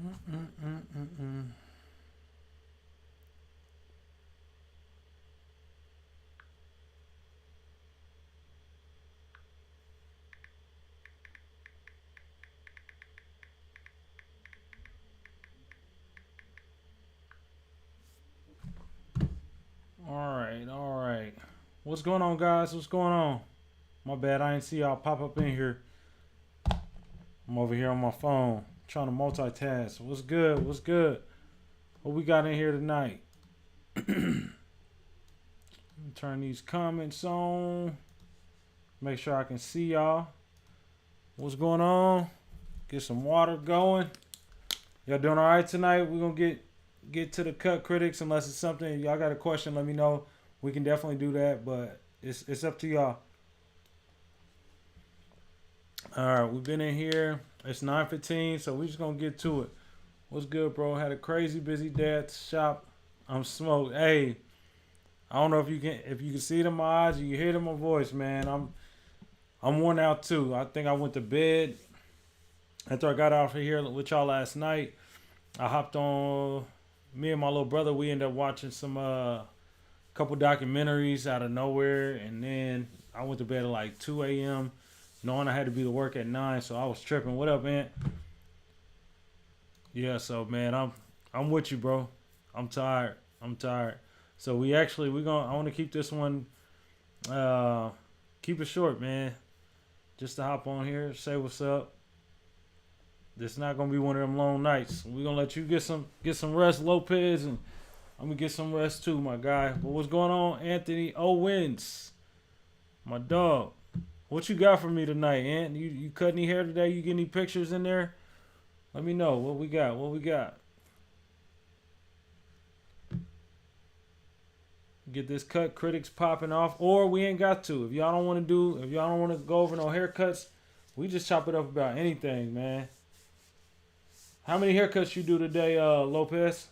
Mm-mm-mm-mm-mm. All right, all right. What's going on, guys? What's going on? My bad, I didn't see y'all pop up in here. I'm over here on my phone trying to multitask. What's good? What's good? What we got in here tonight? Turn these comments on. Make sure I can see y'all. What's going on? Get some water going. Y'all doing all right tonight? We're gonna get to the cut critics unless it's something y'all got a question. Let me know. We can definitely do that, but it's up to y'all. All right, we've been in here. It's 9:15, so we just gonna get to it. What's good, bro? Had a crazy busy day at the shop. I'm smoked. Hey, I don't know if you can see it in my eyes, you can hear it in my voice, man. I'm worn out too. I think I went to bed after I got off of here with y'all last night. I hopped on. Me and my little brother. We ended up watching some couple documentaries out of nowhere, and then I went to bed at like 2 a.m. knowing I had to be to work at 9, so I was tripping. What up, man? Yeah, so man, I'm with you, bro. I'm tired. I'm tired. So we gonna I want to keep this one uh keep it short, man. Just to hop on here, say what's up. This not gonna be one of them long nights. We gonna let you get some rest, Lopez, and I'm gonna get some rest too, my guy. But what's going on, Anthony Owens, my dog? What you got for me tonight, Ant? You cut any hair today? You get any pictures in there? Let me know what we got. What we got? Get this cut critics popping off, or we ain't got to. If y'all don't want to go over no haircuts, we just chop it up about anything, man. How many haircuts you do today, Lopez?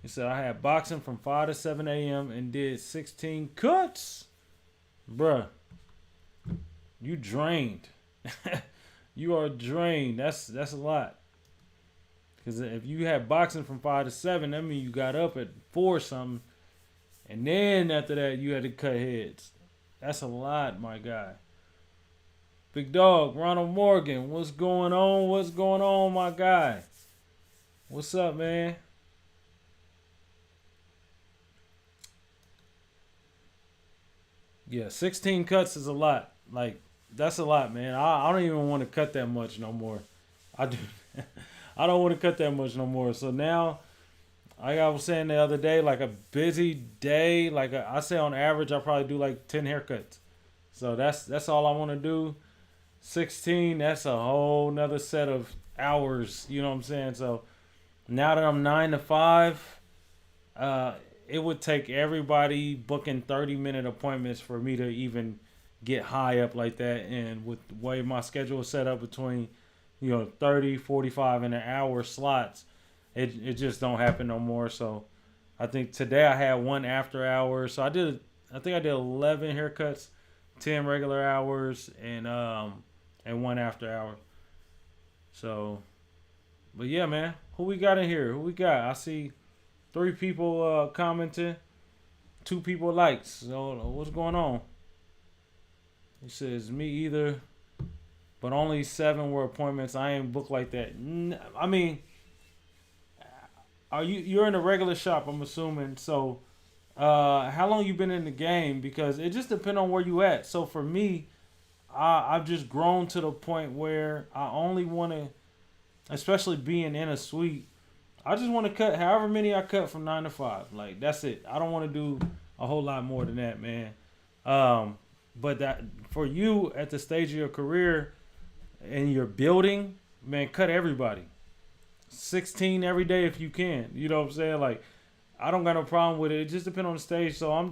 He said I had boxing from 5 to 7 a.m. and did 16 cuts. Bruh, you drained. You are drained. That's a lot. Because if you had boxing from 5 to 7, that means you got up at 4 something. And then after that, you had to cut heads. That's a lot, my guy. Big dog, Ronald Morgan, what's going on? What's going on, my guy? What's up, man? Yeah, 16 cuts is a lot. Like, that's a lot, man. I don't even want to cut that much no more. I do. I don't want to cut that much no more. So now, like I was saying the other day, like a busy day, I say on average, I probably do like 10 haircuts. So that's all I want to do. 16, that's a whole nother set of hours. You know what I'm saying? So now that I'm 9 to 5, uh, it would take everybody booking 30-minute appointments for me to even get high up like that. And with the way my schedule is set up between, 30, 45, and an hour slots, it just don't happen no more. So I think today I had one after hours. So I think I did 11 haircuts, 10 regular hours, and one after hour. So, but yeah, man, who we got in here? Who we got? I see 3 people commenting, 2 people likes. So what's going on? He says me either, but only 7 were appointments. I ain't booked like that. I mean, are you're in a regular shop? I'm assuming. So, how long you been in the game? Because it just depends on where you at. So for me, I've just grown to the point where I only want to, especially being in a suite. I just want to cut however many I cut from 9 to 5. Like that's it. I don't want to do a whole lot more than that, man. Um, but that for you at the stage of your career and your building, man, cut everybody. 16 every day if you can. You know what I'm saying? Like I don't got no problem with it. It just depends on the stage. So I'm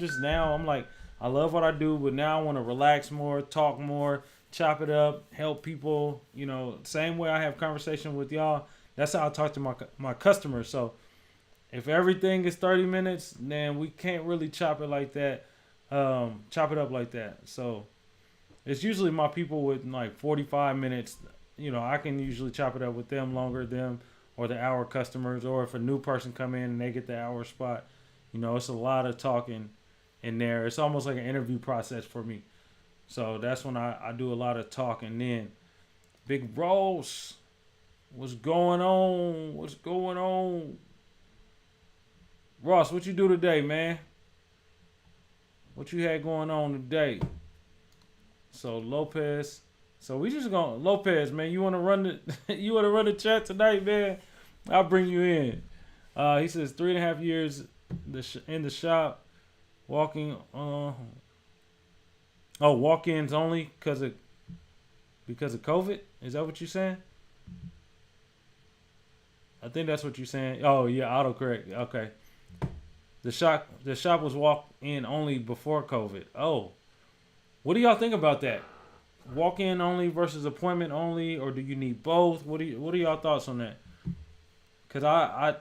like I love what I do, but now I want to relax more, talk more, chop it up, help people. Same way I have conversation with y'all. That's how I talk to my customers. So if everything is 30 minutes, then we can't really chop it like that. Chop it up like that. So It's usually my people with like 45 minutes. You know, I can usually chop it up with them longer, them or the hour customers, or if a new person come in and they get the hour spot. You know, it's a lot of talking in there. It's almost like an interview process for me. So that's when I do a lot of talking. Then Big Ross, what's going on? What's going on? Ross, what you do today, man? What you had going on today? So Lopez. So we just gonna Lopez, man. You wanna run the you wanna run the chat tonight, man? I'll bring you in. He says 3.5 years in the shop, walking. Walk-ins only because of COVID. Is that what you're saying? I think that's what you're saying. Oh yeah, autocorrect. Okay. The shop was walk-in only before COVID. Oh, what do y'all think about that? Walk-in only versus appointment only, or do you need both? What are y'all thoughts on that? Cause I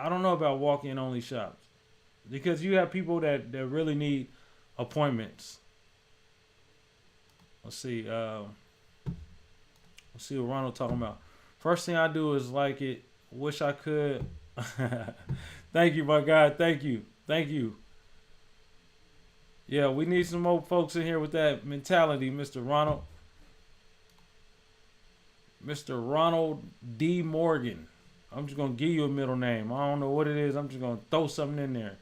don't know about walk-in only shops, because you have people that really need appointments. Let's see. Let's see what Ronald talking about. First thing I do is like it. Wish I could. Thank you, my God. Thank you. Thank you. Yeah, we need some more folks in here with that mentality, Mr. Ronald. Mr. Ronald D. Morgan. I'm just going to give you a middle name. I don't know what it is. I'm just going to throw something in there.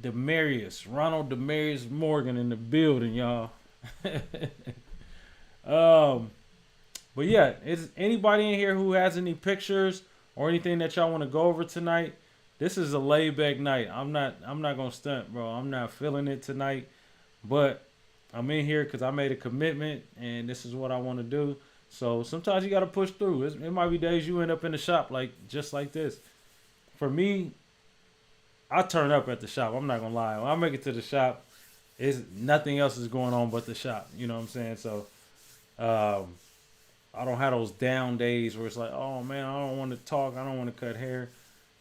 Demarius. Ronald Demarius Morgan in the building, y'all. But yeah, is anybody in here who has any pictures or anything that y'all want to go over tonight? This is a laid back night. I'm not gonna stunt, bro. I'm not feeling it tonight, but I'm in here because I made a commitment and this is what I want to do. So sometimes you gotta push through. It might be days you end up in the shop just like this. For me, I turn up at the shop. I'm not gonna lie. When I make it to the shop, it's nothing else is going on but the shop. You know what I'm saying? So I don't have those down days where it's like, oh man, I don't want to talk. I don't want to cut hair.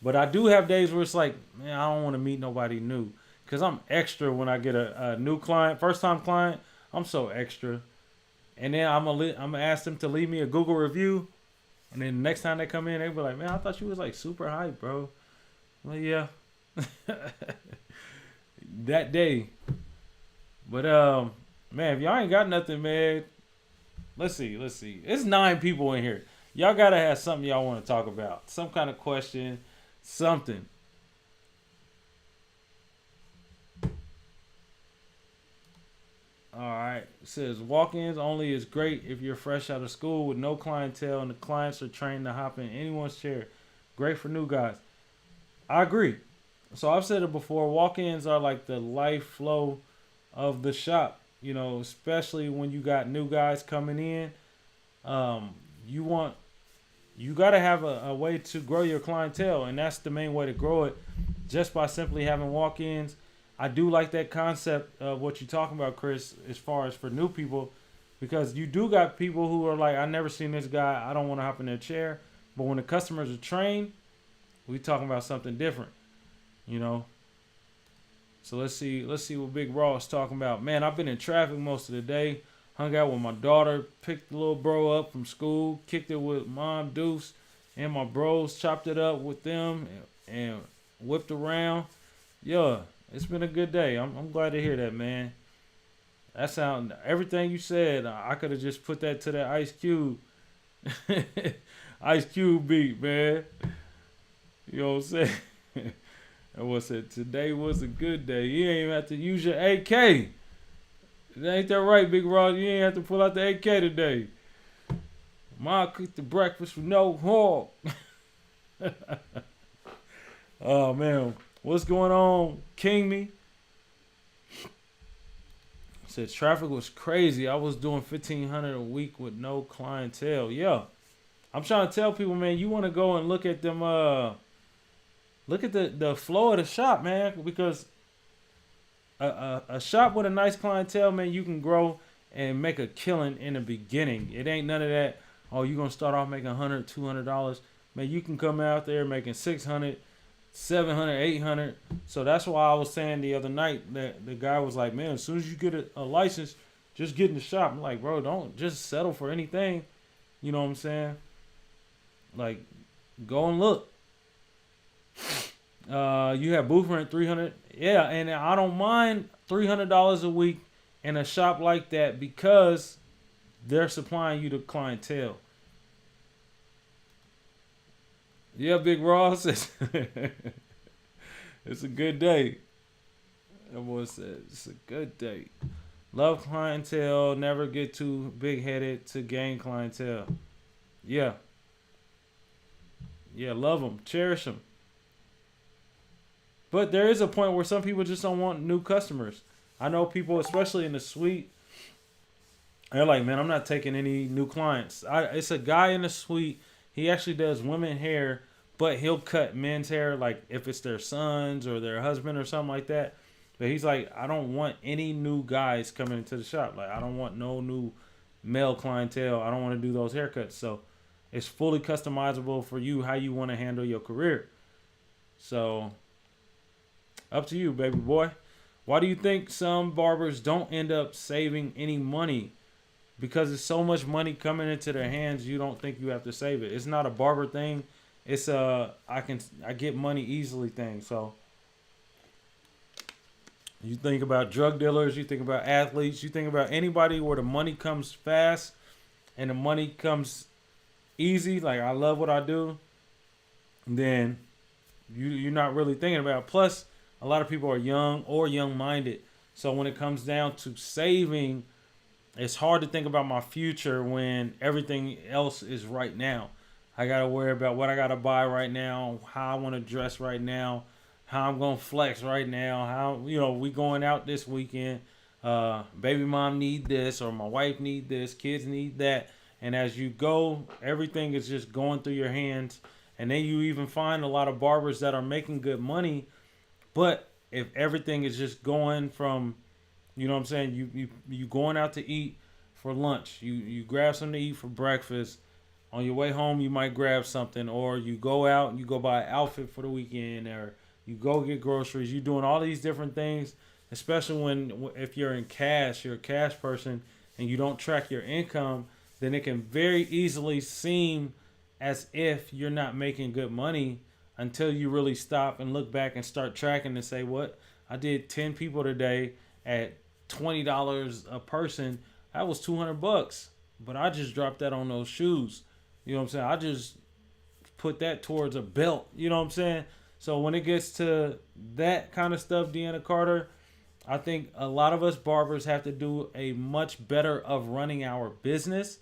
But I do have days where it's like, man, I don't want to meet nobody new. Because I'm extra when I get a new client, first time client. I'm so extra. And then I'm gonna ask them to leave me a Google review. And then the next time they come in, they be like, man, I thought you was like super hype, bro. Well, yeah. That day. But man, if y'all ain't got nothing, man, let's see. It's 9 people in here. Y'all gotta have something y'all want to talk about. Some kind of question. Something. All right. It says walk-ins only is great if you're fresh out of school with no clientele and the clients are trained to hop in anyone's chair. Great for new guys. I agree. So I've said it before. Walk-ins are like the life flow of the shop. You know, especially when you got new guys coming in. You got to have a way to grow your clientele, and that's the main way to grow it, just by simply having walk-ins. I do like that concept of what you're talking about, Chris, as far as for new people, because you do got people who are like, I never seen this guy, I don't want to hop in their chair. But when the customers are trained, we talking about something different, you know. So let's see what Big Raw is talking about. Man, I've been in traffic most of the day. Hung out with my daughter, picked the little bro up from school, kicked it with Mom Deuce and my bros, chopped it up with them and whipped around. Yeah, it's been a good day. I'm glad to hear that, man. That sound, everything you said, I could have just put that to that Ice Cube. Ice Cube beat, man. You know what I'm saying? And what said, today was a good day. You ain't even have to use your AK. Ain't that right, Big Rod? You ain't have to pull out the AK today. Mom cooked the breakfast with no hog. Oh, man. What's going on, King Me? Said traffic was crazy. I was doing $1,500 a week with no clientele. Yeah. I'm trying to tell people, man, you want to go and look at them, look at the flow of the shop, man, because a shop with a nice clientele, man, you can grow and make a killing in the beginning. It ain't none of that, oh, you're going to start off making $100, $200. Man, you can come out there making $600 700, 800. So that's why I was saying the other night that the guy was like, man, as soon as you get a license, just get in the shop. I'm like, bro, don't just settle for anything. You know what I'm saying? Like, go and look. You have booth rent 300. Yeah, and I don't mind $300 a week in a shop like that because they're supplying you the clientele. Yeah, Big Ross. It's a good day. That boy said it's a good day. Love clientele. Never get too big headed to gain clientele. Yeah. Yeah, love them. Cherish them. But there is a point where some people just don't want new customers. I know people, especially in the suite, they're like, man, I'm not taking any new clients. It's a guy in the suite. He actually does women hair, but he'll cut men's hair, like if it's their sons or their husband or something like that. But he's like, I don't want any new guys coming into the shop. Like, I don't want no new male clientele. I don't want to do those haircuts. So it's fully customizable for you how you want to handle your career. So up to you, baby boy. Why do you think some barbers don't end up saving any money? Because there's so much money coming into their hands, you don't think you have to save it. It's not a barber thing. It's a I get money easily thing. So you think about drug dealers, you think about athletes, you think about anybody where the money comes fast and the money comes easy. Like, I love what I do. Then you're not really thinking about it. Plus, a lot of people are young or young-minded. So when it comes down to saving, it's hard to think about my future when everything else is right now. I got to worry about what I got to buy right now, how I want to dress right now, how I'm going to flex right now, how, we going out this weekend. Baby mom need this, or my wife need this, kids need that. And as you go, everything is just going through your hands. And then you even find a lot of barbers that are making good money. But if everything is just going from, you know what I'm saying, you going out to eat for lunch, you grab something to eat for breakfast, on your way home you might grab something, or you go out and you go buy an outfit for the weekend, or you go get groceries, you're doing all these different things, especially if you're you're a cash person and you don't track your income, then it can very easily seem as if you're not making good money until you really stop and look back and start tracking and say, what? I did 10 people today at $20 a person. That was $200, but I just dropped that on those shoes. You know what I'm saying? I just put that towards a belt. You know what I'm saying? So when it gets to that kind of stuff, Deanna Carter, I think a lot of us barbers have to do a much better of running our business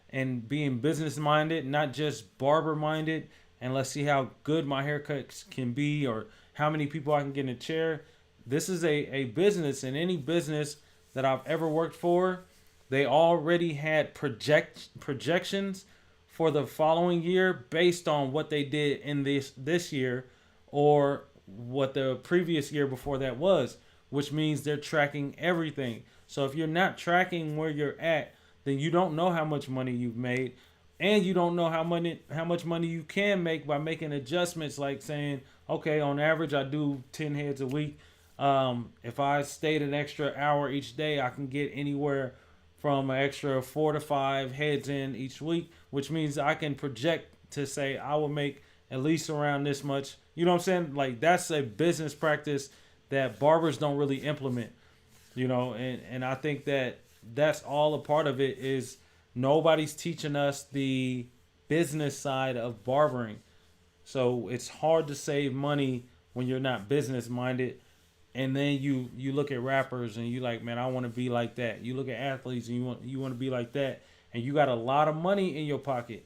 and being business minded, not just barber minded. And let's see how good my haircuts can be, or how many people I can get in a chair. This is a business, and any business that I've ever worked for, they already had projections for the following year based on what they did in this year, or what the previous year before that was, which means they're tracking everything. So if you're not tracking where you're at, then you don't know how much money you've made. And you don't know how much money you can make by making adjustments, like saying, okay, on average, I do 10 heads a week. If I stayed an extra hour each day, I can get anywhere from an extra 4 to 5 heads in each week, which means I can project to say I will make at least around this much. You know what I'm saying? Like, that's a business practice that barbers don't really implement, and I think that's all a part of it. Is nobody's teaching us the business side of barbering. So it's hard to save money when you're not business minded. And then you look at rappers and you like, man, I want to be like that. You look at athletes and you want to be like that. And you got a lot of money in your pocket.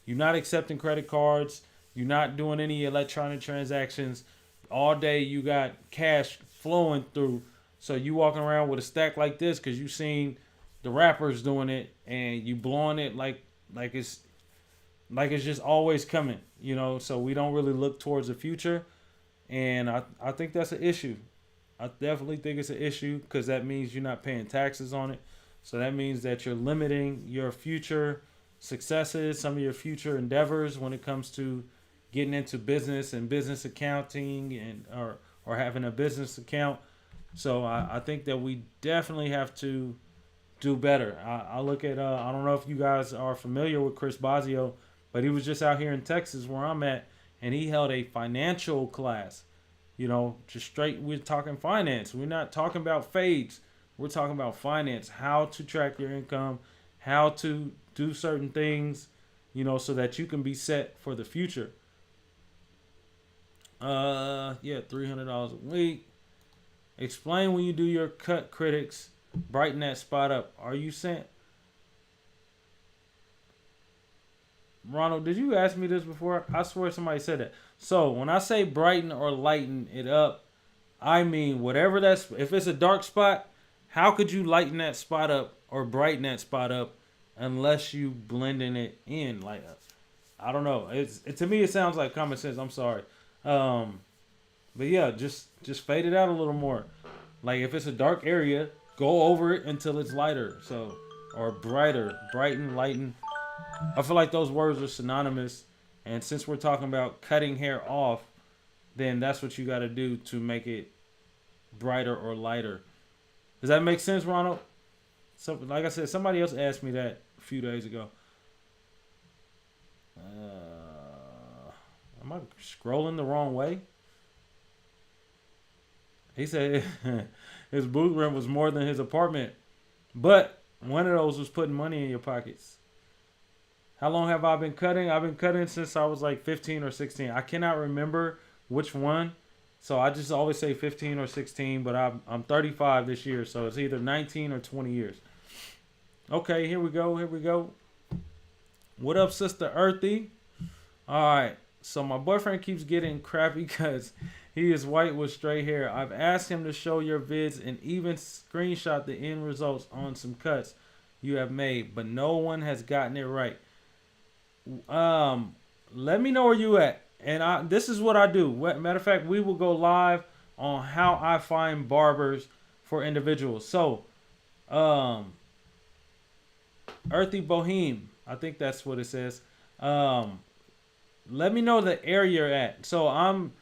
You're not accepting credit cards. You're not doing any electronic transactions. All day you got cash flowing through. So you walking around with a stack like this because you seen the rappers doing it, and you blowing it like it's just always coming, so we don't really look towards the future. And I think that's an issue. I definitely think it's an issue, because that means you're not paying taxes on it. So that means that you're limiting your future successes, some of your future endeavors when it comes to getting into business and business accounting and or having a business account. So I think that we definitely have to do better. I look at I don't know if you guys are familiar with Chris Bazio, but he was just out here in Texas where I'm at, and he held a financial class. You know, just straight. We're talking finance. We're not talking about fades. We're talking about finance. How to track your income, how to do certain things, you know, so that you can be set for the future. Yeah, $300 a week. Explain when you do your cut, critics. Brighten that spot up. Are you saying, Ronald? Did you ask me this before? I swear somebody said that. So when I say brighten or lighten it up, I mean whatever that's. If it's a dark spot, how could you lighten that spot up or brighten that spot up unless you blending it in? Like, I don't know. To me it sounds like common sense. I'm sorry. But yeah, just fade it out a little more. Like if it's a dark area, go over it until it's lighter. So or brighter, brighten, lighten. I feel like those words are synonymous. And since we're talking about cutting hair off, then that's what you got to do to make it brighter or lighter. Does that make sense, Ronald? So, like I said, somebody else asked me that a few days ago. Am I scrolling the wrong way? He said his booth rent was more than his apartment, but one of those was putting money in your pockets. How long have I been cutting? I've been cutting since I was like 15 or 16. I cannot remember which one, so I just always say 15 or 16, but I'm 35 this year, so it's either 19 or 20 years. Okay, here we go. Here we go. What up, Sister Earthy? All right, so my boyfriend keeps getting crappy because he is white with straight hair. I've asked him to show your vids and even screenshot the end results on some cuts you have made, but no one has gotten it right. Let me know where you at, and this is what I do. Matter of fact, we will go live on how I find barbers for individuals. So, Earthy Boheme, I think that's what it says. Let me know the area you're at. So I'm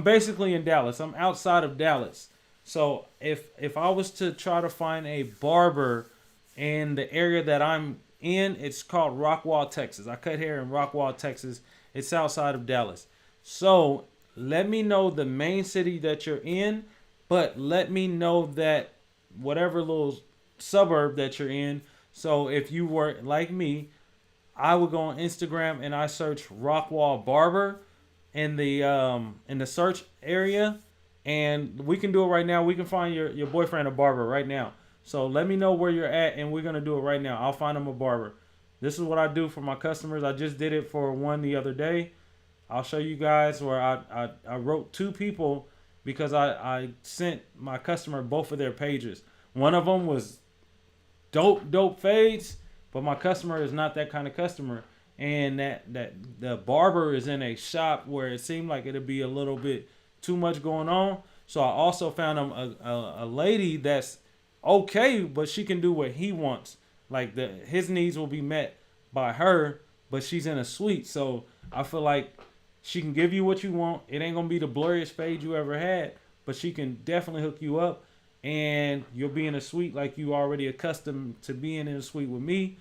basically in Dallas. I'm outside of Dallas. So if I was to try to find a barber in the area that I'm in, it's called Rockwall, Texas. I cut hair in Rockwall, Texas. It's outside of Dallas. So let me know the main city that you're in, but let me know that whatever little suburb that you're in. So if you were like me, I would go on Instagram and I search Rockwall Barber in the search area, and we can do it right now. We can find your boyfriend a barber right now. So let me know where you're at, and we're gonna do it right now. I'll find him a barber. This is what I do for my customers. I just did it for one the other day. I'll show you guys where I wrote two people because I sent my customer both of their pages. One of them was dope fades, but my customer is not that kind of customer. And that the barber is in a shop where it seemed like it'd be a little bit too much going on. So I also found him a lady that's okay, but she can do what he wants. Like his needs will be met by her, but she's in a suite. So I feel like she can give you what you want. It ain't gonna be the blurriest fade you ever had, but she can definitely hook you up, and you'll be in a suite like you already accustomed to being in a suite with me.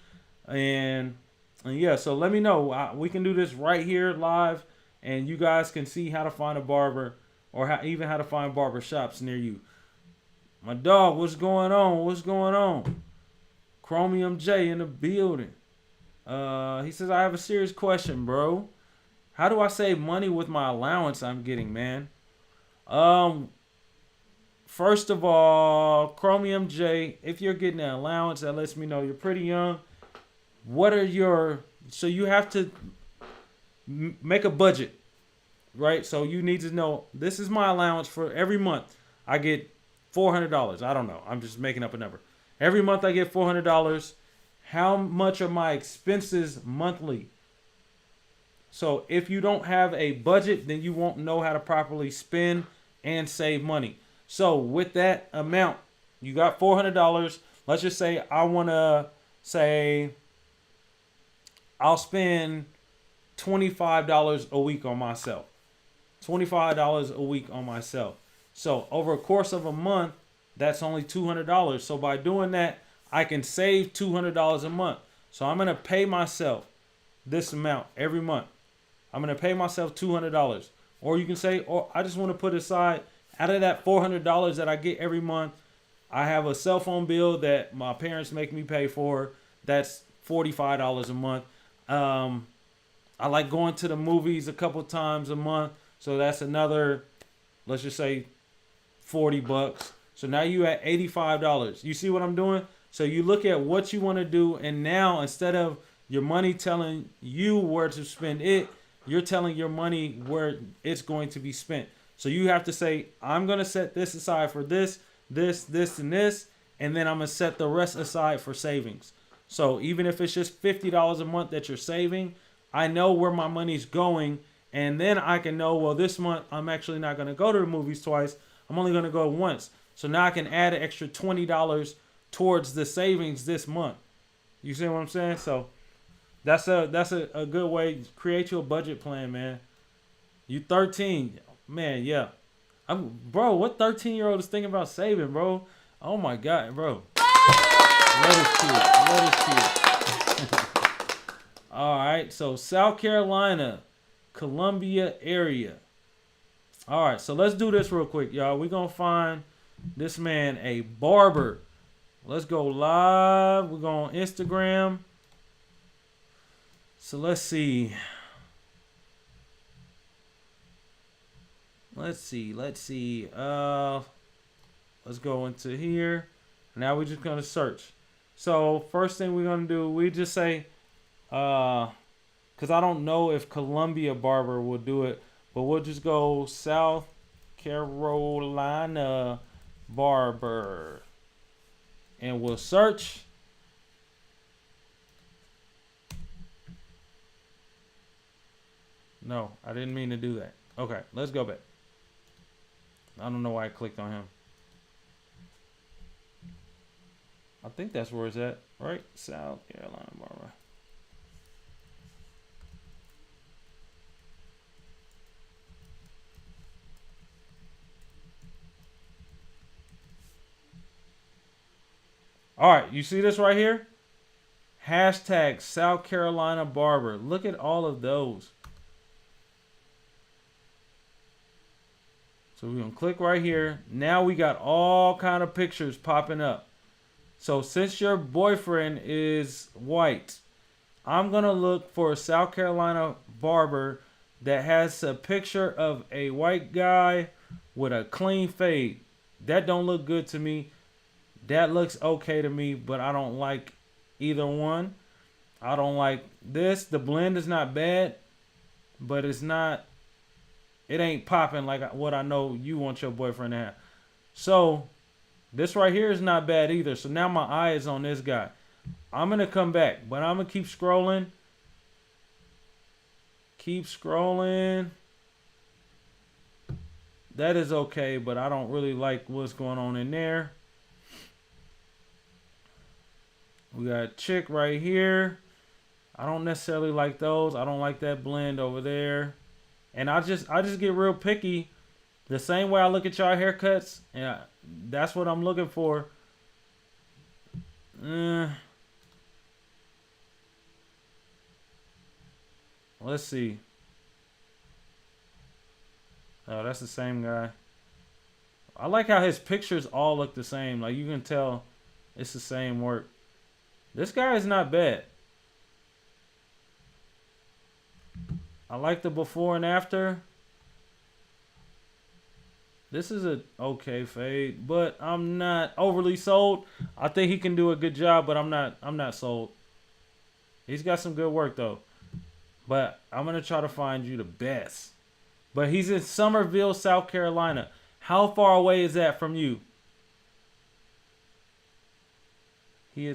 And yeah, so let me know. We can do this right here live, and you guys can see how to find a barber, or even how to find barber shops near you. My dog, what's going on? What's going on? Chromium J in the building. He says, I have a serious question, bro. How do I save money with my allowance I'm getting, man? First of all, Chromium J, if you're getting an allowance, that lets me know you're pretty young. So you have to make a budget, right? So you need to know, this is my allowance for every month. I get $400. I don't know. I'm just making up a number. Every month I get $400. How much are my expenses monthly? So if you don't have a budget, then you won't know how to properly spend and save money. So with that amount, you got $400. Let's just say I want to say I'll spend $25 a week on myself. $25 a week on myself. So over a course of a month, that's only $200. So by doing that, I can save $200 a month. So I'm gonna pay myself this amount every month. I'm gonna pay myself $200. Or you can say, or I just want to put aside out of that $400 that I get every month, I have a cell phone bill that my parents make me pay for. That's $45 a month. I like going to the movies a couple times a month. So that's another, let's just say $40. So now you at $85. You see what I'm doing? So you look at what you want to do. And now instead of your money telling you where to spend it, you're telling your money where it's going to be spent. So you have to say, I'm going to set this aside for this, this, and this. And then I'm going to set the rest aside for savings. So even if it's just $50 a month that you're saving, I know where my money's going. And then I can know, well, this month I'm actually not going to go to the movies twice. I'm only going to go once. So now I can add an extra $20 towards the savings this month. You see what I'm saying? So that's a good way. Create you a budget plan, man. You 13. Man, yeah. Bro, what 13-year-old is thinking about saving, bro? Oh, my God, bro. Let us kid. All right, so South Carolina, Columbia area. All right, so let's do this real quick, y'all. We're going to find this man a barber. Let's go live. We're going on Instagram. So let's see. Let's go into here. Now we're just going to search. So first thing we're going to do, we just say, because I don't know if Columbia Barber will do it, but we'll just go South Carolina Barber. And we'll search. No, I didn't mean to do that. Okay, let's go back. I don't know why I clicked on him. I think that's where it's at, right? South Carolina Barber. All right, you see this right here? Hashtag South Carolina Barber. Look at all of those. So we're going to click right here. Now we got all kind of pictures popping up. So since your boyfriend is white, I'm going to look for a South Carolina barber that has a picture of a white guy with a clean fade. That don't look good to me. That looks okay to me, but I don't like either one. I don't like this. The blend is not bad, but it ain't popping like what I know you want your boyfriend to have. So this right here is not bad either. So now my eye is on this guy. I'm going to come back, but I'm going to keep scrolling. Keep scrolling. That is okay, but I don't really like what's going on in there. We got a chick right here. I don't necessarily like those. I don't like that blend over there. And I just get real picky. The same way I look at y'all haircuts, and that's what I'm looking for. Let's see. Oh, that's the same guy. I like how his pictures all look the same. Like you can tell it's the same work. This guy is not bad. I like the before and after. This is a okay fade, but I'm not overly sold. I think he can do a good job, but I'm not sold. He's got some good work though. But I'm gonna try to find you the best. But he's in Summerville, South Carolina. How far away is that from you? He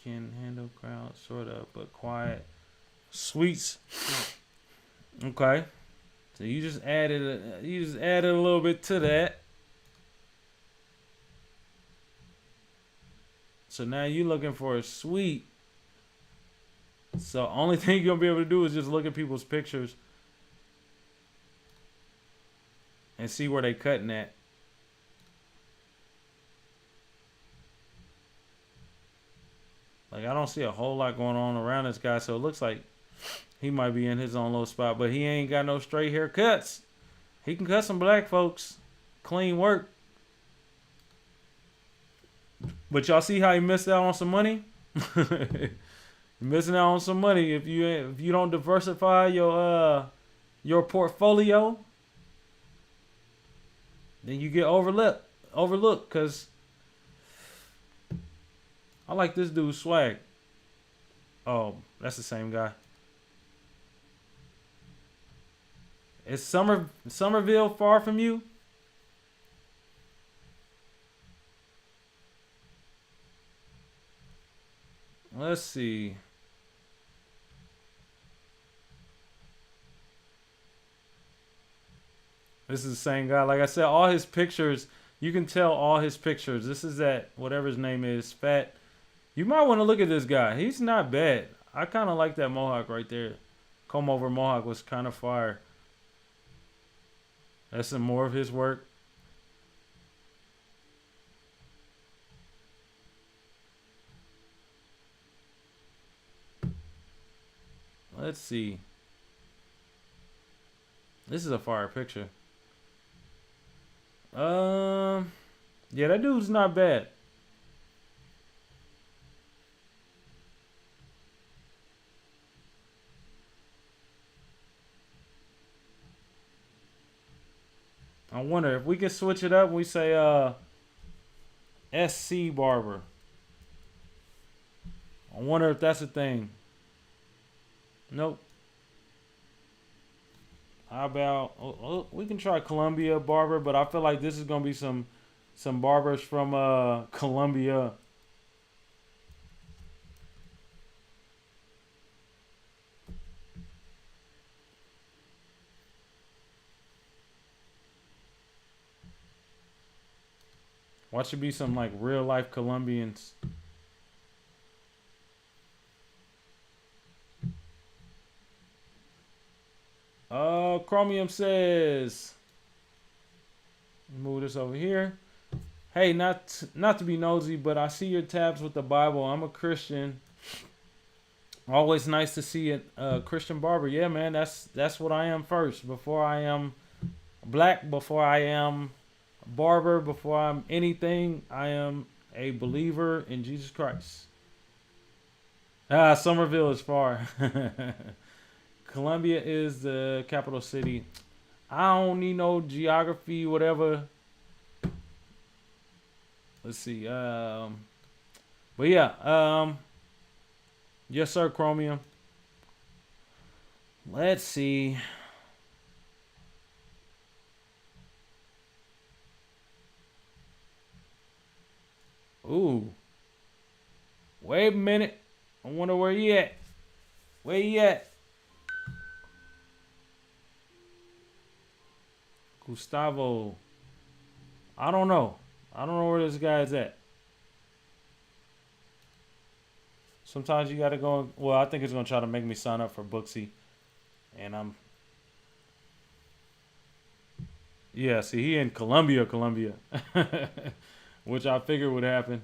can handle crowds, sort of, but quiet. Sweets. Okay. So you just added a little bit to that. So now you're looking for a sweet. So only thing you're gonna be able to do is just look at people's pictures and see where they cutting at. Like I don't see a whole lot going on around this guy, so it looks like he might be in his own little spot, but he ain't got no straight haircuts. He can cut some black folks. Clean work. But y'all see how he missed out on some money? Missing out on some money if you don't diversify your portfolio, then you get overlooked. Cause I like this dude's swag. Oh, that's the same guy. Is Somerville far from you? Let's see. This is the same guy. Like I said, all his pictures, you can tell all his pictures. This is that, whatever his name is, Fat. You might want to look at this guy. He's not bad. I kind of like that mohawk right there. Comb over mohawk was kind of fire. That's some more of his work. Let's see. This is a fire picture. Yeah, that dude's not bad. I wonder if we can switch it up and we say SC Barber. I wonder if that's a thing. Nope. How about we can try Columbia Barber, but I feel like this is gonna be some barbers from Columbia. Watch it be some like real life Colombians. Chromium says, move this over here. Hey, not to be nosy, but I see your tabs with the Bible. I'm a Christian. Always nice to see a Christian barber. Yeah, man, that's what I am first. Before I am black, before I am barber, before I'm anything, I am a believer in Jesus Christ. Somerville is far. Columbia is the capital city. I don't need no geography, whatever. Let's see. But yeah. Yes, sir, Chromium. Let's see. Ooh. Wait a minute. I wonder where he at. Where he at? Gustavo. I don't know. I don't know where this guy is at. Sometimes you gotta go. Well, I think it's gonna try to make me sign up for Booksy, and yeah. See, he in Columbia, which I figured would happen.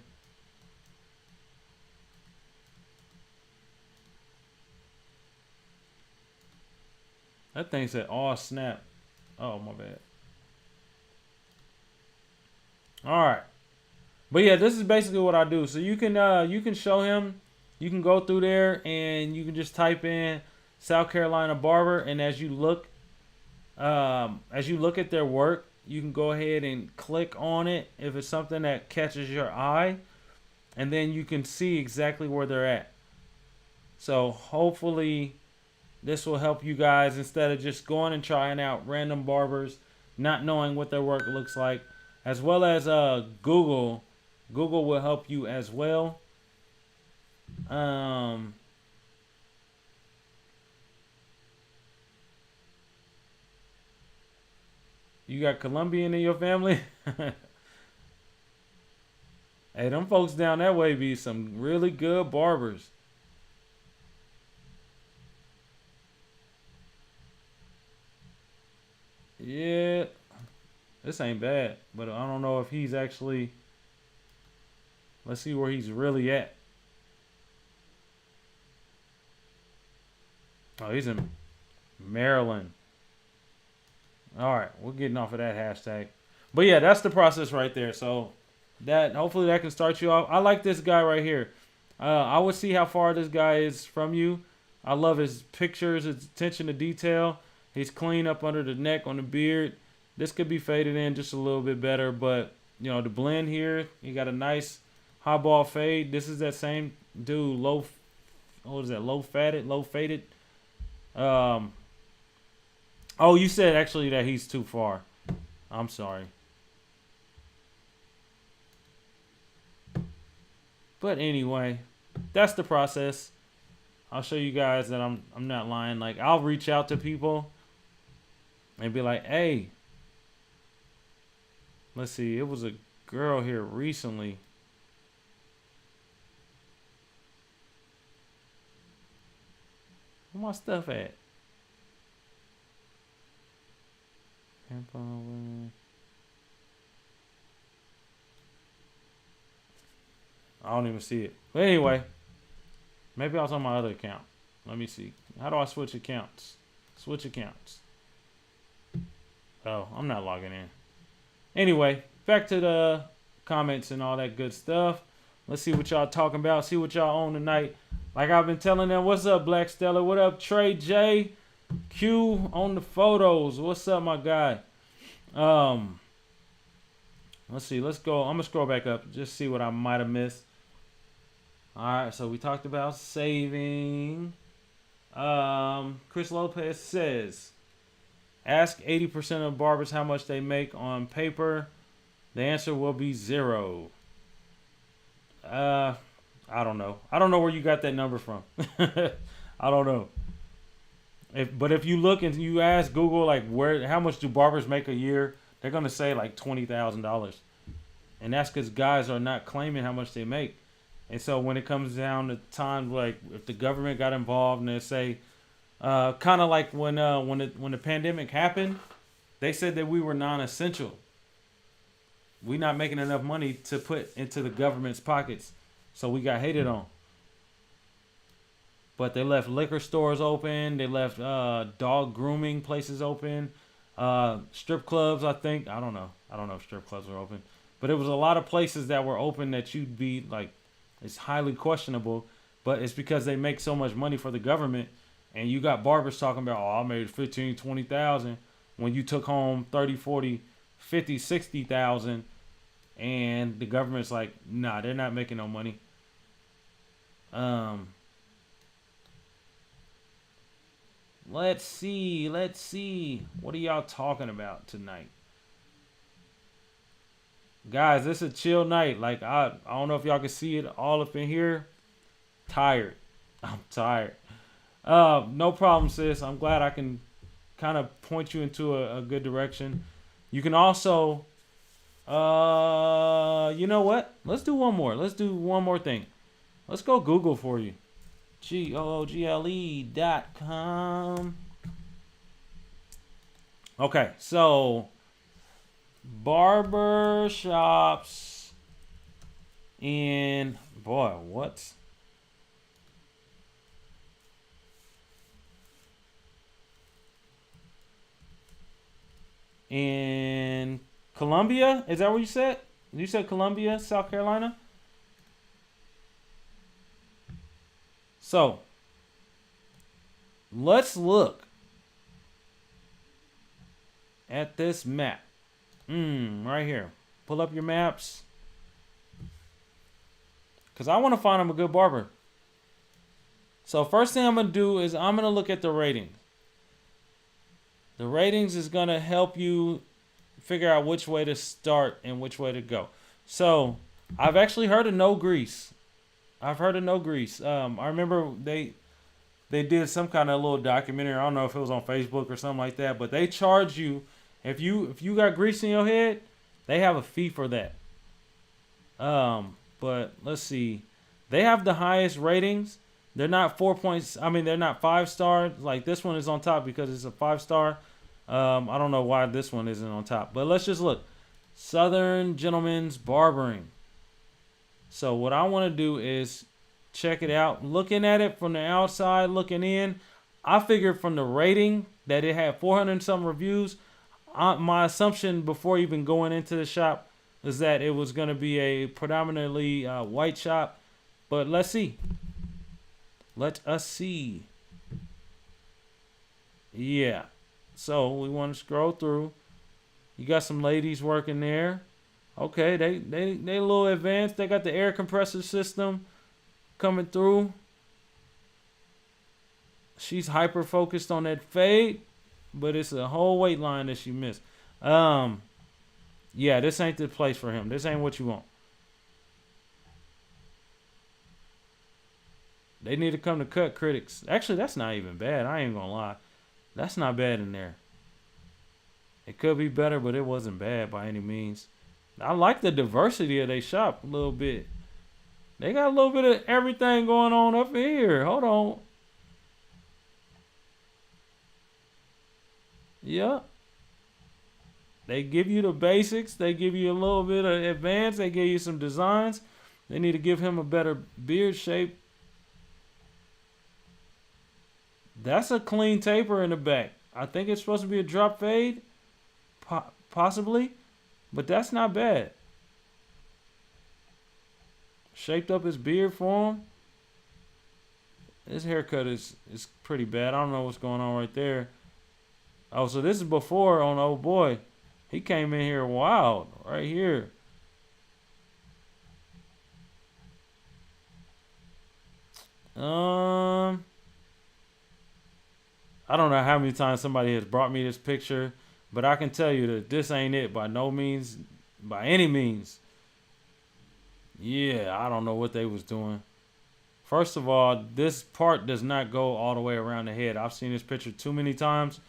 That thing said, "Oh snap!" Oh my bad. All right, but yeah, this is basically what I do. So you can show him. You can go through there and you can just type in South Carolina barber, and as you look at their work, you can go ahead and click on it if it's something that catches your eye, and then you can see exactly where they're at. So hopefully this will help you guys instead of just going and trying out random barbers, not knowing what their work looks like, as well as Google. Google will help you as well. You got Colombian in your family? Hey, them folks down that way be some really good barbers. This ain't bad, but I don't know if he's actually. Let's see where he's really at. Oh, he's in Maryland. All right, we're getting off of that hashtag. But yeah, that's the process right there. So that hopefully that can start you off. I like this guy right here. I would see how far this guy is from you. I love his pictures, his attention to detail. He's clean up under the neck on the beard. This could be faded in just a little bit better, but you know the blend here. He got a nice high ball fade. This is that same dude, low. What is that? Low faded. Oh, you said actually that he's too far. I'm sorry. But anyway, that's the process. I'll show you guys that I'm not lying. Like I'll reach out to people and be like, "Hey, let's see. It was a girl here recently. Where my stuff at? I don't even see it. But anyway, maybe I was on my other account. Let me see. How do I switch accounts? Switch accounts. Oh, I'm not logging in. Anyway, back to the comments and all that good stuff. Let's see what y'all talking about. See what y'all on tonight. Like I've been telling them, what's up, Black Stella? What up, Trey J? Q on the photos. What's up, my guy? Let's see. Let's go. I'm gonna scroll back up. Just see what I might have missed. All right. So we talked about saving. Chris Lopez says, ask 80% of barbers how much they make on paper. The answer will be 0. I don't know. I don't know where you got that number from. I don't know. But if you look and you ask Google like how much do barbers make a year, they're gonna say like $20,000, and that's because guys are not claiming how much they make. And so when it comes down to time, like if the government got involved and they say, kind of like when the pandemic happened, they said that we were non-essential. We're not making enough money to put into the government's pockets, so we got hated on. But they left liquor stores open. They left dog grooming places open. Strip clubs, I think. I don't know. I don't know if strip clubs are open. But it was a lot of places that were open that you'd be like, it's highly questionable. But it's because they make so much money for the government. And you got barbers talking about, oh, I made 15, 20,000. When you took home 30, 40, 50, 60,000. And the government's like, nah, they're not making no money. Let's see. What are y'all talking about tonight? Guys, this is a chill night. Like, I don't know if y'all can see it all up in here. Tired. I'm tired. No problem, sis. I'm glad I can kind of point you into a good direction. You can also, you know what? Let's do one more. Let's do one more thing. Let's go Google for you. google.com. Okay, so barber shops in what? In Columbia? Is that what you said? You said Columbia, South Carolina? So, let's look at this map. Right here. Pull up your maps. Because I want to find him a good barber. So, first thing I'm going to do is I'm going to look at the ratings. The ratings is going to help you figure out which way to start and which way to go. So, I've actually heard of No Grease. I remember they did some kind of little documentary. I don't know if it was on Facebook or something like that, but they charge you if you got grease in your head, they have a fee for that. But let's see. They have the highest ratings. They're not 4 points. I mean, they're not 5 star. Like this one is on top because it's a 5 star. I don't know why this one isn't on top, but let's just look. Southern Gentleman's Barbering. So what I want to do is check it out. Looking at it from the outside, looking in, I figured from the rating that it had 400 and some reviews. My assumption before even going into the shop is that it was going to be a predominantly white shop. But let's see. Let us see. Yeah. So we want to scroll through. You got some ladies working there. Okay, they a little advanced. They got the air compressor system coming through. She's hyper focused on that fade, but it's a whole weight line that she missed. Yeah, this ain't the place for him. This ain't what you want. They need to come to cut Critics. Actually, that's not even bad. I ain't gonna lie. That's not bad in there. It could be better, but it wasn't bad by any means. I like the diversity of their shop a little bit. They got a little bit of everything going on up here. Hold on. Yeah. They give you the basics. They give you a little bit of advance. They give you some designs. They need to give him a better beard shape. That's a clean taper in the back. I think it's supposed to be a drop fade. Possibly. But that's not bad. Shaped up his beard for him. His haircut is pretty bad. I don't know what's going on right there. Oh, so this is before on old boy. He came in here wild right here. I don't know how many times somebody has brought me this picture, but I can tell you that this ain't it by no means, by any means. Yeah, I don't know what they was doing. First of all, this part does not go all the way around the head. I've seen this picture too many times,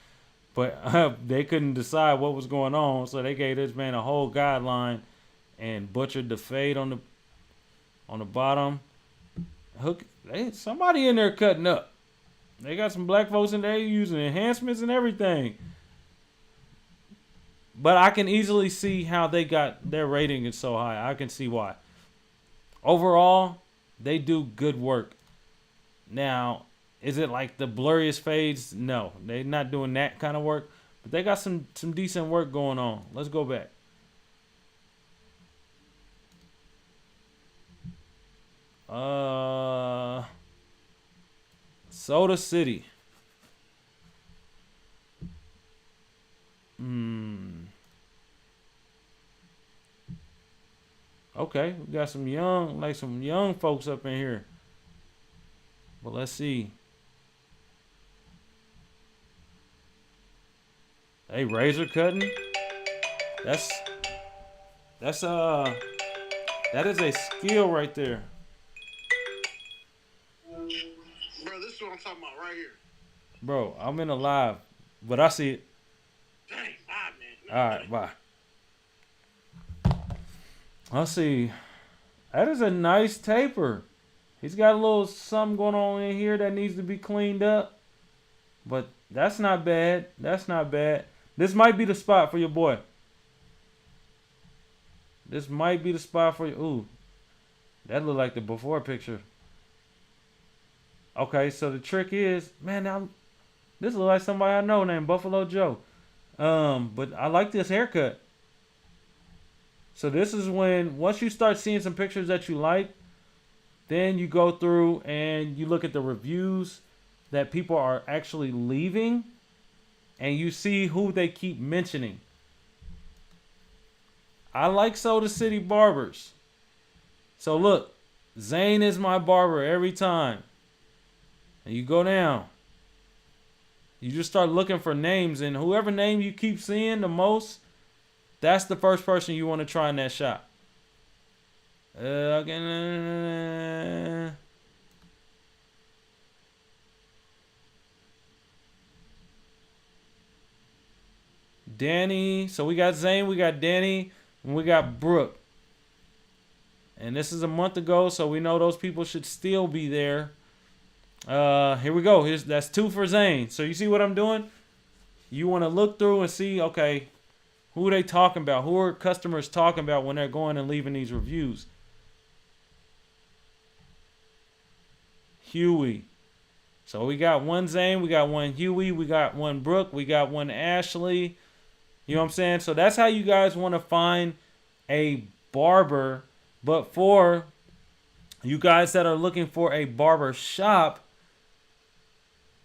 but they couldn't decide what was going on, so they gave this man a whole guideline and butchered the fade on the bottom. Somebody in there cutting up. They got some black folks in there using enhancements and everything. But I can easily see how they got their rating is so high. I can see why. Overall, they do good work. Now, is it like the blurriest fades? No, they're not doing that kind of work. But they got some decent work going on. Let's go back. Soda City. Okay, we got some young folks up in here. But let's see. Hey, razor cutting. That is a skill right there. Bro, this is what I'm talking about right here. Bro, I'm in a live, but I see it. Dang, bye, man. All right, bye. Let's see. That is a nice taper. He's got a little something going on in here that needs to be cleaned up. But that's not bad. That's not bad. This might be the spot for your boy. This might be the spot for you. Ooh. That looked like the before picture. Okay, so the trick is, man, now this looks like somebody I know named Buffalo Joe. But I like this haircut. So this is when, once you start seeing some pictures that you like, then you go through and you look at the reviews that people are actually leaving, and you see who they keep mentioning. I like Soda City Barbers. So look, Zane is my barber every time. And you go down. You just start looking for names, and whoever name you keep seeing the most, that's the first person you want to try in that shop. Danny. So we got Zane, we got Danny, and we got Brooke. And this is a month ago, so we know those people should still be there. Here we go. That's 2 for Zane. So you see what I'm doing? you want to look through and see, okay, who are they talking about? Who are customers talking about when they're going and leaving these reviews? Huey. So we got one Zane, we got one Huey, we got one Brooke, we got one Ashley. You know what I'm saying? So that's how you guys want to find a barber. But for you guys that are looking for a barber shop,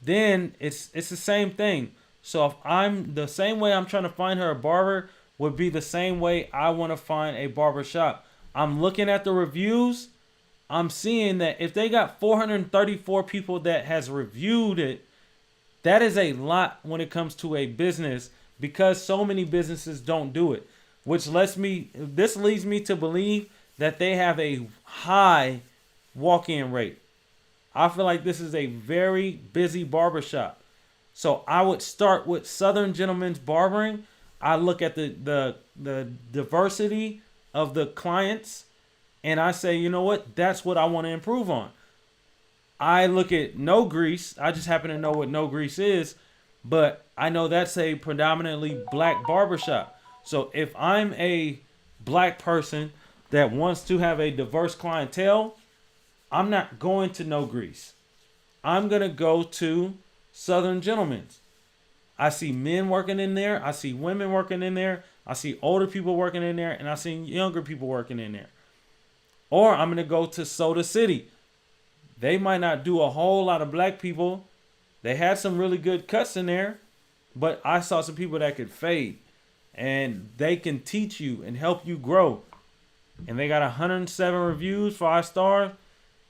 then it's the same thing. So if I'm the same way I'm trying to find her a barber would be the same way I want to find a barber shop. I'm looking at the reviews. I'm seeing that if they got 434 people that has reviewed it, that is a lot when it comes to a business because so many businesses don't do it, which leads me to believe that they have a high walk-in rate. I feel like this is a very busy barbershop. So I would start with Southern Gentlemen's Barbering. I look at the diversity of the clients and I say, you know what? That's what I want to improve on. I look at No Grease. I just happen to know what No Grease is, but I know that's a predominantly black barbershop. So if I'm a black person that wants to have a diverse clientele, I'm not going to No Grease. I'm going to go to Southern Gentlemen's. I see men working in there. I see women working in there. I see older people working in there. And I see younger people working in there. Or I'm going to go to Soda City. They might not do a whole lot of black people. They had some really good cuts in there. But I saw some people that could fade. And they can teach you and help you grow. And they got 107 reviews, 5 stars.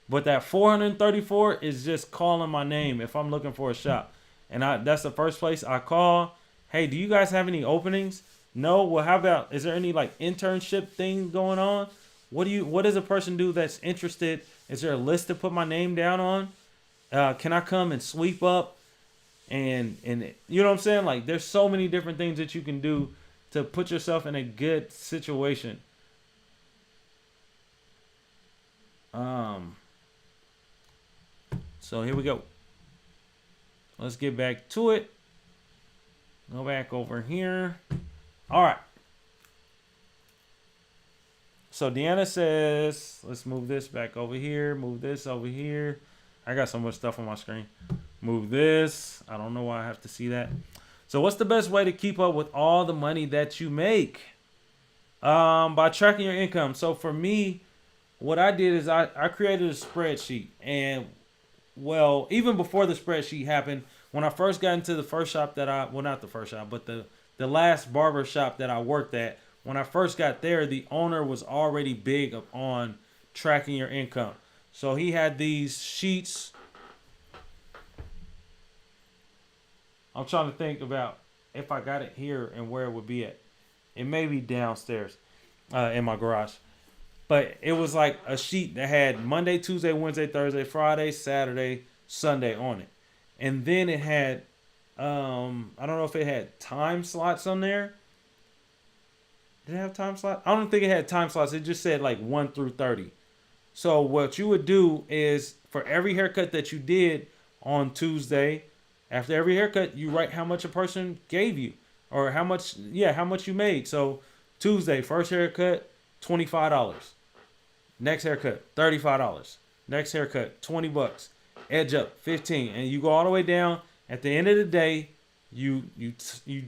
But that 434 is just calling my name if I'm looking for a shop. And that's the first place I call. Hey, do you guys have any openings? No? Well, how about, is there any like internship thing going on? What does a person do that's interested? Is there a list to put my name down on? Can I come and sweep up? And you know what I'm saying? Like there's so many different things that you can do to put yourself in a good situation. So here we go. Let's get back to it. Go back over here. All right. So Deanna says, let's move this back over here. Move this over here. I got so much stuff on my screen. Move this. I don't know why I have to see that. So what's the best way to keep up with all the money that you make? By tracking your income. So for me, what I did is I created a spreadsheet. And, well, even before the spreadsheet happened, when I first got into the first shop not the first shop, but the last barber shop that I worked at, when I first got there, the owner was already big on tracking your income. So he had these sheets. I'm trying to think about if I got it here and where it would be at. It may be downstairs in my garage. But it was like a sheet that had Monday, Tuesday, Wednesday, Thursday, Friday, Saturday, Sunday on it. And then it had, I don't know if it had time slots on there. Did it have time slots? I don't think it had time slots. It just said like 1 through 30. So what you would do is for every haircut that you did on Tuesday, after every haircut, you write how much a person gave you or how much you made. So Tuesday, first haircut, $25. Next haircut, $35. Next haircut, $20. Edge up, $15. And you go all the way down. At the end of the day, you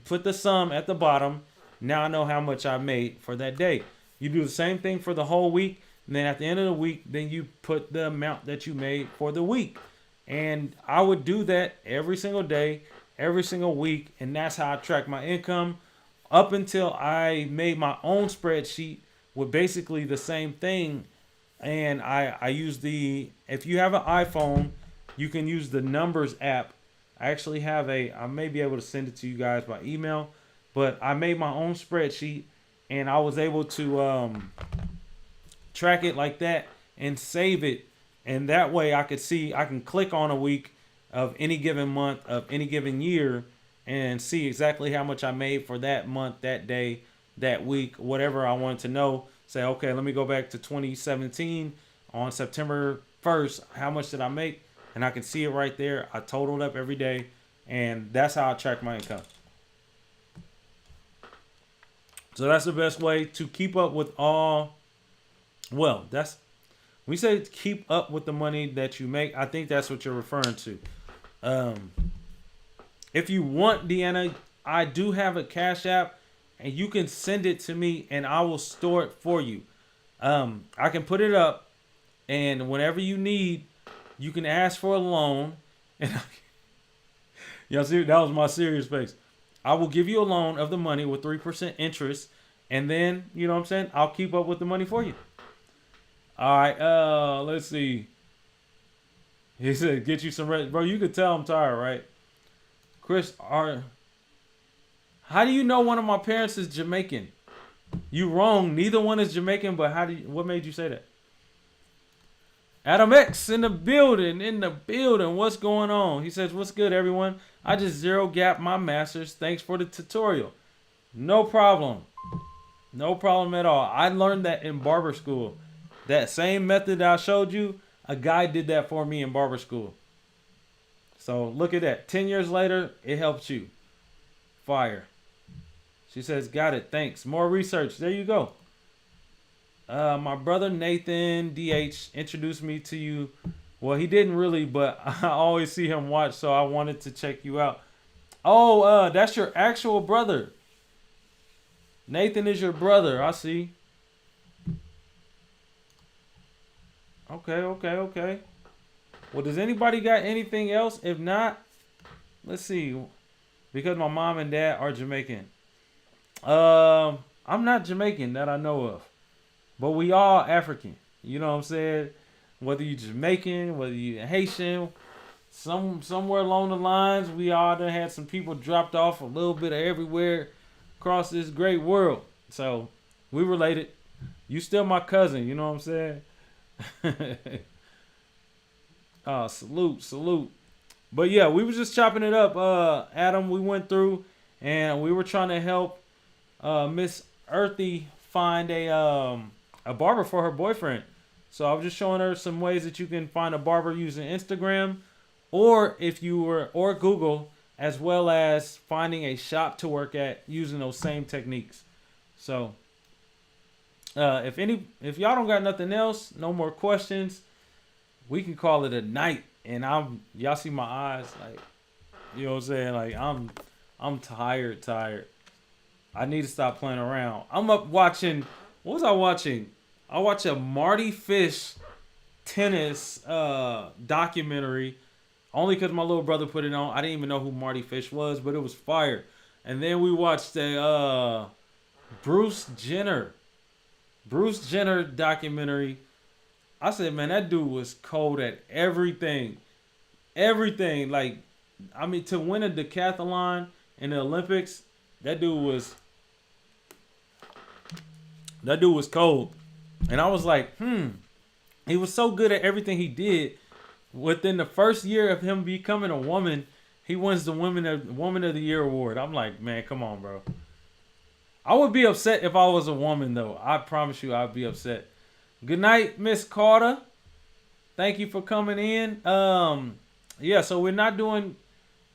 put the sum at the bottom. Now I know how much I made for that day. You do the same thing for the whole week. And then at the end of the week, then you put the amount that you made for the week. And I would do that every single day, every single week. And that's how I track my income up until I made my own spreadsheet with basically the same thing. And I use if you have an iPhone, you can use the Numbers app. I actually have I may be able to send it to you guys by email, but I made my own spreadsheet and I was able to track it like that and save it. And that way I can click on a week of any given month of any given year and see exactly how much I made for that month, that day, that week, whatever I wanted to know. Say, okay, let me go back to 2017 on September 1st. How much did I make? And I can see it right there. I totaled up every day. And that's how I track my income. So that's the best way to keep up with all. Well, that's we say keep up with the money that you make. I think that's what you're referring to. Um, if you want, Deanna, I do have a Cash App, and you can send it to me, and I will store it for you. I can put it up, and whenever you need, you can ask for a loan. And y'all see, that was my serious face. I will give you a loan of the money with 3% interest, and then you know what I'm saying. I'll keep up with the money for you. All right. Let's see. He said, "Get you some rest, bro." You could tell I'm tired, right? Chris, how do you know one of my parents is Jamaican? You wrong. Neither one is Jamaican. But what made you say that? Adam X in the building. What's going on? He says, "What's good, everyone? I just zero gap my masters. Thanks for the tutorial." No problem. No problem at all. I learned that in barber school. That same method I showed you, a guy did that for me in barber school. So look at that. 10 years later, it helped you. Fire. She says, "Got it. Thanks. More research." There you go. My brother Nathan DH introduced me to you. Well, he didn't really, but I always see him watch, so I wanted to check you out. Oh, that's your actual brother. Nathan is your brother. I see. Okay. Well, does anybody got anything else? If not, let's see. Because my mom and dad are Jamaican. I'm not Jamaican that I know of. But we all African. You know what I'm saying? Whether you Jamaican, whether you Haitian, somewhere along the lines, we all done had some people dropped off a little bit of everywhere across this great world. So we related. You still my cousin, you know what I'm saying? Salute. But yeah, we was just chopping it up. Adam, we went through and we were trying to help Miss Earthy find a barber for her boyfriend. So I was just showing her some ways that you can find a barber using Instagram or or Google, as well as finding a shop to work at using those same techniques. So if y'all don't got nothing else, no more questions, we can call it a night. And y'all see my eyes, like, you know what I'm saying? Like I'm tired. I need to stop playing around. I'm up watching. What was I watching? I watched a Marty Fish tennis documentary only because my little brother put it on. I didn't even know who Marty Fish was, but it was fire. And then we watched a Bruce Jenner documentary. I said, man, that dude was cold at everything. Like, I mean, to win a decathlon in the Olympics, that dude was cold. And I was like, he was so good at everything he did. Within the first year of him becoming a woman, he wins the Woman of the Year award. I'm like, man, come on, bro. I would be upset if I was a woman, though. I promise you, I'd be upset. Good night, Miss Carter. Thank you for coming in. Yeah, so we're not doing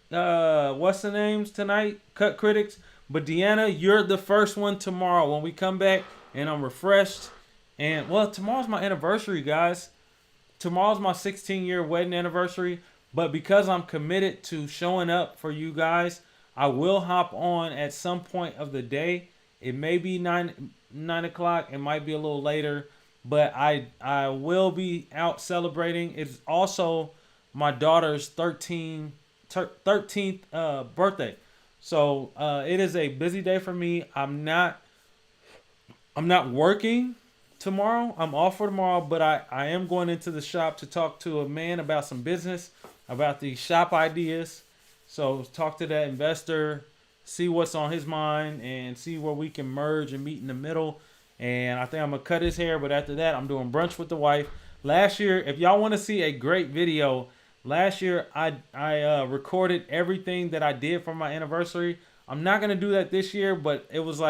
what's the names tonight? Cut Critics. But Deanna, you're the first one tomorrow when we come back and I'm refreshed. And well, tomorrow's my anniversary, guys. Tomorrow's my 16-year wedding anniversary. But because I'm committed to showing up for you guys, I will hop on at some point of the day. It may be 9 o'clock. It might be a little later. But I will be out celebrating. It's also my daughter's 13th birthday. So it is a busy day for me. I'm not working tomorrow. I'm off for tomorrow, but I am going into the shop to talk to a man about some business, about the shop ideas. So talk to that investor, see what's on his mind, and see where we can merge and meet in the middle. And I think I'm going to cut his hair, but after that, I'm doing brunch with the wife. Last year, if y'all want to see a great video, last year I recorded everything that I did for my anniversary. I'm not going to do that this year, but it was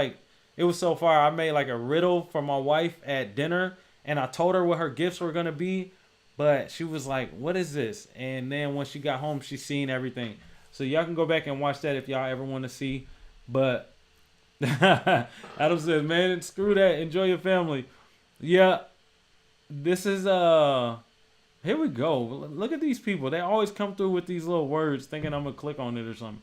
so far. I made like a riddle for my wife at dinner, and I told her what her gifts were going to be, but she was like, what is this? And then when she got home, she seen everything. So y'all can go back and watch that if y'all ever want to see. But Adam says, man, screw that. Enjoy your family. Yeah, this is here we go. Look at these people. They always come through with these little words thinking I'm gonna click on it or something.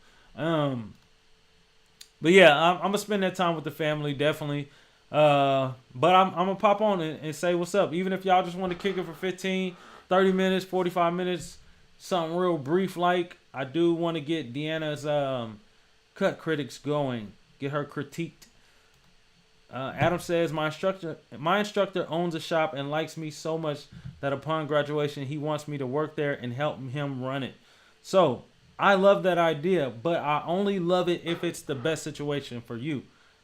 But yeah, I'm gonna spend that time with the family, definitely. But I'm gonna pop on and say what's up. Even if y'all just want to kick it for 15, 30 minutes, 45 minutes, something real brief like. I do want to get Deanna's cut critics going. Get her critiqued. Adam says my instructor owns a shop and likes me so much that upon graduation he wants me to work there and help him run it. So I love that idea, but I only love it if it's the best situation for you,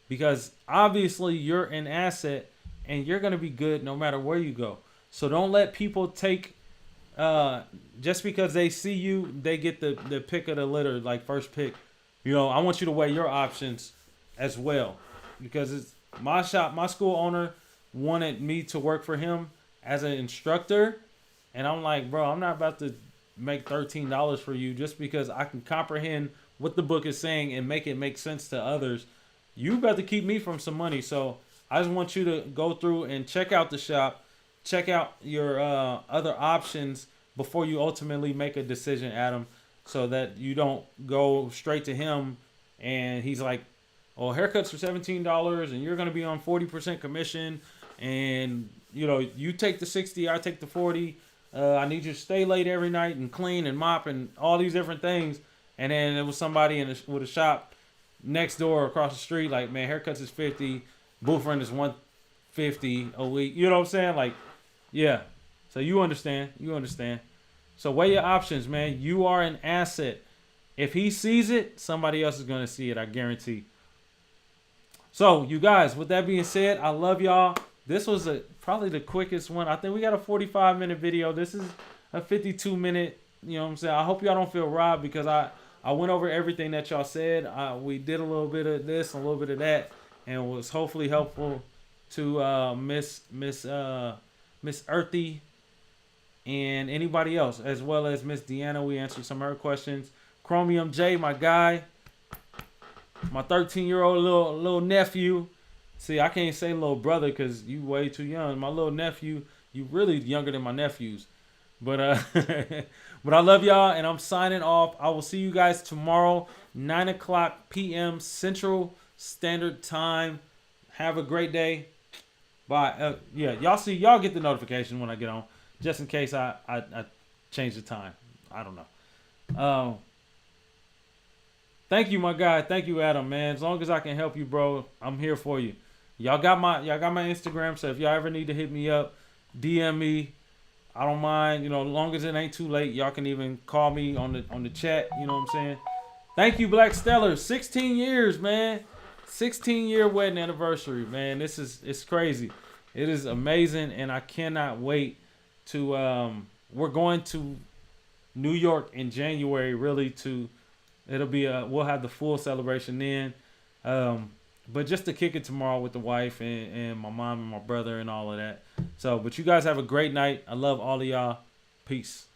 because obviously you're an asset and you're gonna be good no matter where you go. So don't let people take just because they see you, they get the pick of the litter, like first pick. I want you to weigh your options as well, because it's my shop. My school owner wanted me to work for him as an instructor, and I'm like, bro, I'm not about to make $13 for you just because I can comprehend what the book is saying and make it make sense to others. You got to keep me from some money. So I just want you to go through and check out the shop, check out your other options before you ultimately make a decision, Adam, so that you don't go straight to him and he's like, oh, haircuts for $17 and you're going to be on 40% commission, and you take the 60, I take the 40. I need you to stay late every night and clean and mop and all these different things. And then there was somebody with a shop next door across the street, like, man, haircuts is 50, booth rent is 150 a week. You know what I'm saying? Like, yeah. So you understand. So weigh your options, man. You are an asset. If he sees it, somebody else is going to see it, I guarantee. So, you guys, with that being said, I love y'all. This was probably the quickest one. I think we got a 45-minute video. This is a 52-minute, you know what I'm saying? I hope y'all don't feel robbed, because I went over everything that y'all said. We did a little bit of this, a little bit of that, and it was hopefully helpful to Miss Earthy and anybody else, as well as Miss Deanna. We answered some of her questions. Chromium J, my guy. My 13-year-old little nephew. See, I can't say little brother because you way too young. My little nephew, you really younger than my nephews. But but I love y'all, and I'm signing off. I will see you guys tomorrow, 9 o'clock p.m. Central Standard Time. Have a great day. Bye. Yeah, y'all get the notification when I get on, just in case I change the time. I don't know. Thank you, my guy. Thank you, Adam, man. As long as I can help you, bro, I'm here for you. Y'all got my Instagram, so if y'all ever need to hit me up, DM me. I don't mind, as long as it ain't too late. Y'all can even call me on the chat, you know what I'm saying? Thank you, Black Stellar. 16 years, man. 16-year wedding anniversary, man. It's crazy. It is amazing, and I cannot wait to we're going to New York in January, really, we'll have the full celebration then. But just to kick it tomorrow with the wife and my mom and my brother and all of that. So, but you guys have a great night. I love all of y'all. Peace.